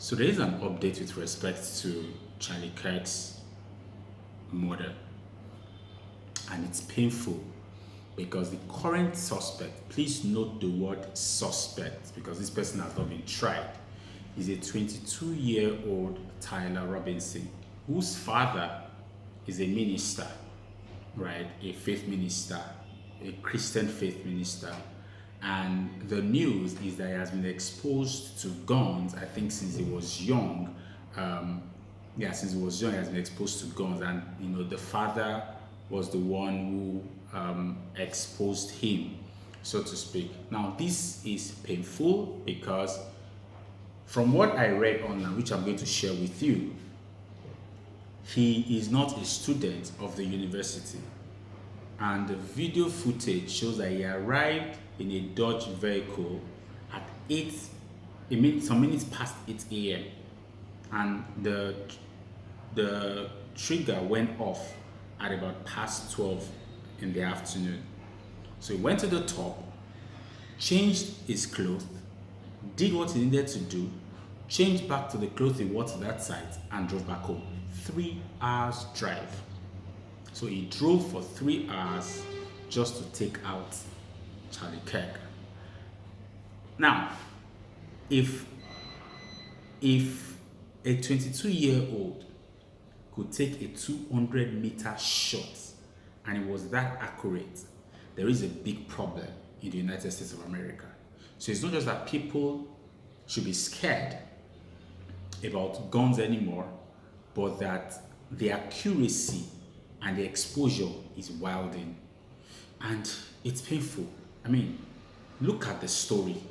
So there is an update with respect to Charlie Kirk's murder, and it's painful because the current suspect, please note the word suspect because this person has not been tried, is a 22-year-old Tyler Robinson, whose father is a minister, right? A faith minister, a Christian faith minister. And the news is that he has been exposed to guns, I think since he was young. Since he was young, he has been exposed to guns. And, the father was the one who exposed him, so to speak. Now, this is painful because from what I read online, which I'm going to share with you, he is not a student of the university. And the video footage shows that he arrived in a Dodge vehicle at some minutes past 8 a.m. And the trigger went off at about past 12 in the afternoon. So he went to the top, changed his clothes, did what he needed to do, changed back to the clothes he wore to that site, and drove back home. 3 hours drive. So he drove for 3 hours just to take out Charlie Kirk. Now, if a 22-year-old could take a 200-meter shot and it was that accurate, there is a big problem in the United States of America. So it's not just that people should be scared about guns anymore, but that the accuracy and the exposure is wilding. And it's painful. I mean, look at the story.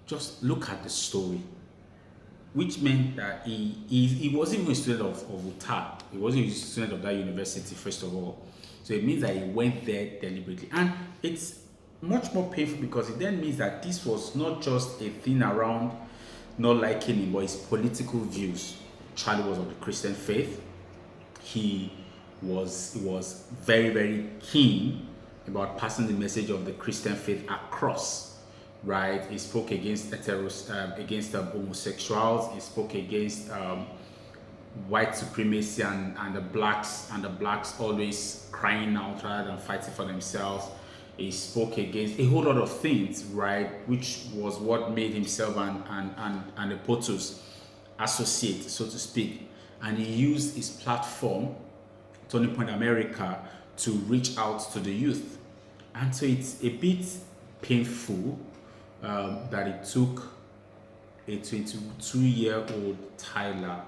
Just look at the story. Which meant that he wasn't even a student of UTAR. He wasn't a student of that university, first of all. So it means that he went there deliberately. And it's much more painful because it then means that this was not just a thing around not liking him, but his political views. Charlie was of the Christian faith. He was very, very keen about passing the message of the Christian faith across, right? He spoke against homosexuals. He spoke against white supremacy and the blacks always crying out rather than fighting for themselves. He spoke against a whole lot of things, right? Which was what made himself and the POTUS associate, so to speak. And he used his platform, Turning Point America, to reach out to the youth. And so it's a bit painful that it took a 22-year-old Tyler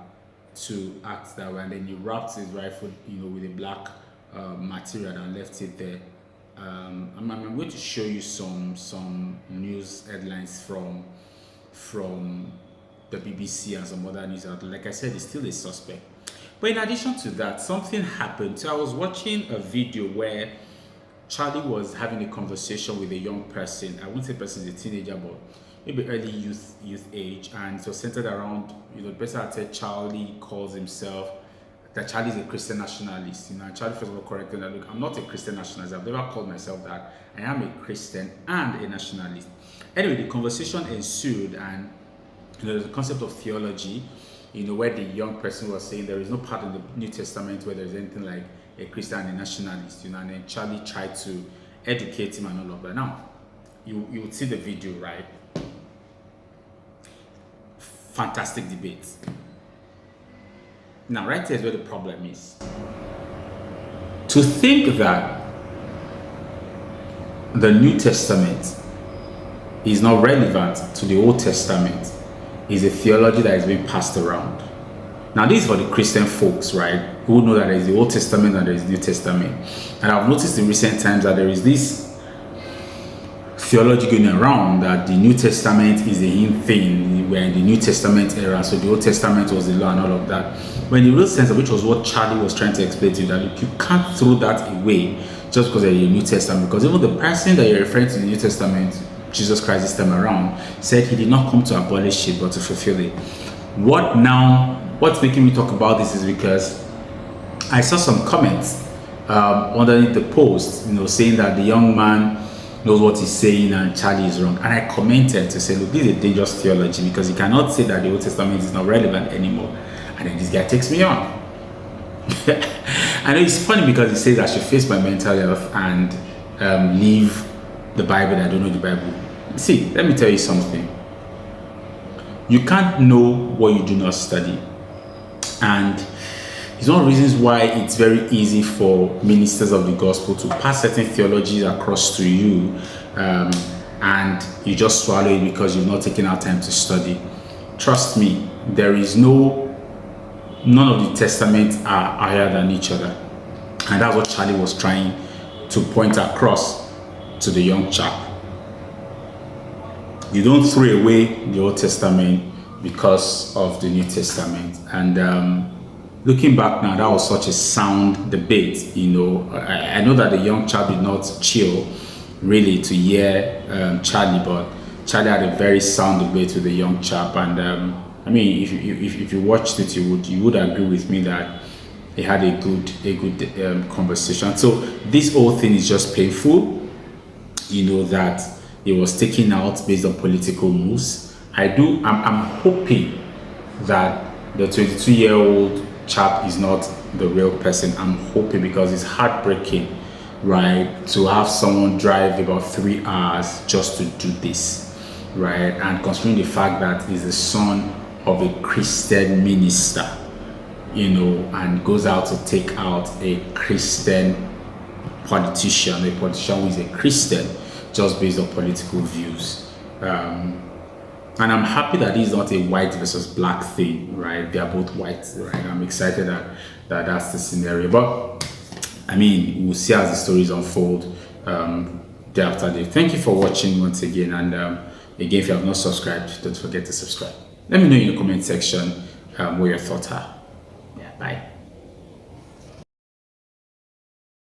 to act that way, and then he wrapped his rifle, with a black material and left it there. I'm going to show you some news headlines from the BBC and some other news outlets. Like I said, he's still a suspect. But in addition to that, something happened. So I was watching a video where Charlie was having a conversation with a young person. I wouldn't say person is a teenager, but maybe early youth age, and it was centered around, the person had said Charlie calls himself, that Charlie is a Christian nationalist. And Charlie first of all corrected that, look, I'm not a Christian nationalist. I've never called myself that. I am a Christian and a nationalist. Anyway, the conversation ensued, and there's a concept of theology, where the young person was saying there is no part in the New Testament where there's anything like a Christian and a nationalist, and then Charlie tried to educate him and all of that. Now, you would see the video, right? Fantastic debate. Now, right here is where the problem is. To think that the New Testament is not relevant to the Old Testament is a theology that is being passed around. Now, this is for the Christian folks, right, who know that there is the Old Testament and there is the New Testament. And I've noticed in recent times that there is this theology going around that the New Testament is the in thing. We're in the New Testament era, so the Old Testament was the law and all of that. When the real sense of which was what Charlie was trying to explain to you, that look, you can't throw that away just because you're in the New Testament. Because even the person that you're referring to in the New Testament, Jesus Christ this time around, said he did not come to abolish it but to fulfill it. What's making me talk about this is because I saw some comments underneath the post, saying that the young man knows what he's saying and Charlie is wrong. And I commented to say, look, this is a dangerous theology because you cannot say that the Old Testament is not relevant anymore. And then this guy takes me on. I know it's funny because he says I should face my mental health and leave the Bible. I don't know the Bible. See, let me tell you something. You can't know what you do not study. And it's one of the reasons why it's very easy for ministers of the gospel to pass certain theologies across to you, and you just swallow it because you've not taken out time to study. Trust me, none of the testaments are higher than each other. And that's what Charlie was trying to point across to the young chap. You don't throw away the Old Testament because of the New Testament. And looking back now, that was such a sound debate. I know that the young chap did not chill really to hear Charlie, but Charlie had a very sound debate with the young chap. And I mean, if you watched it, you would agree with me that he had a good conversation. So this whole thing is just painful, that it was taken out based on political moves. I'm hoping that the 22-year-old chap is not the real person. I'm hoping, because it's heartbreaking, right, to have someone drive about 3 hours just to do this, right? And considering the fact that he's the son of a Christian minister, and goes out to take out a Christian politician who is a Christian, just based on political views. And I'm happy that this is not a white versus black thing, right? They are both white, right? I'm excited that that's the scenario. But I mean, we'll see as the stories unfold day after day. Thank you for watching once again. And again, if you have not subscribed, don't forget to subscribe. Let me know in the comment section what your thoughts are. Yeah, bye.